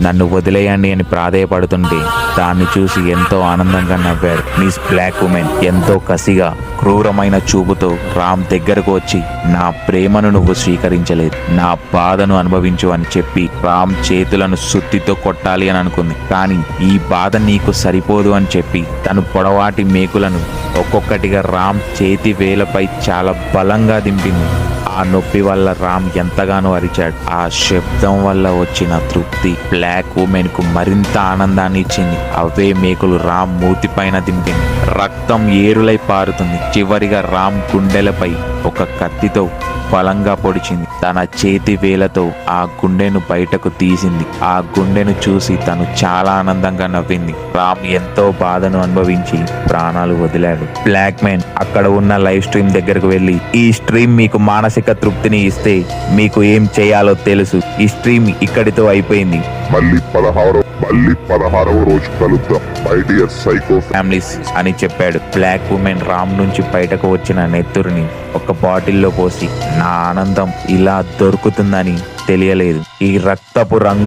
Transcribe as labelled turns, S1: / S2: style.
S1: నన్ను వదిలేయండి అని ప్రాధేయపడుతుంటే దాన్ని చూసి ఎంతో ఆనందంగా నవ్వారు. మిస్ బ్లాక్ ఉమెన్ ఎంతో కసిగా క్రూరమైన చూపుతో రామ్ దగ్గరకు వచ్చి, నా ప్రేమను నువ్వు స్వీకరించలేదు, నా బాధను అనుభవించు అని చెప్పి రామ్ చేతులను సుత్తితో కొట్టాలి అని అనుకుంది. కానీ ఈ బాధ నీకు సరిపోదు అని చెప్పి తను పొడవాటి మేకులను ఒక్కొక్కటిగా రామ్ చేతి వేలపై చాలా బలంగా దింపింది. ఆ నొప్పి వల్ల రామ్ ఎంతగానో అరిచాడు. ఆ శబ్దం వల్ల వచ్చిన తృప్తి బ్లాక్ ఉమెన్ కు మరింత ఆనందాన్ని ఇచ్చింది. అవే మేకులు రామ్ మూతి పైన దింపింది. రక్తం ఏరులై పారుతుంది. చివరిగా రామ్ గుండెలపై ఒక కత్తితో బలంగా పొడిచింది. తన చేతి వేలతో ఆ గుండెను బయటకు తీసింది. ఆ గుండెను చూసి తను చాలా ఆనందంగా నవ్వింది. రామ్ ఎంతో బాధను అనుభవించి ప్రాణాలు వదిలాడు. బ్లాక్ మ్యాన్ అక్కడ ఉన్న లైవ్ స్ట్రీమ్ దగ్గరకు వెళ్ళి, ఈ స్ట్రీమ్ మీకు మానసిక తృప్తిని ఇస్తే మీకు ఏం చేయాలో తెలుసు. ఈ స్ట్రీమ్ ఇక్కడితో అయిపోయింది.
S2: మళ్ళీ 16వ రోజు కలుద్దాం. మై డియర్ సైకో
S1: ఫ్యామిలీస్ అని చెప్పాడు. బ్లాక్ ఉమెన్ రామ్ నుంచి బయటకు వచ్చిన నెత్తురుని ఒక బాటిల్లో పోసి, నా ఆనందం ఇలా దొరుకుతుందని తెలియలేదు. ఈ రక్తపు రంగు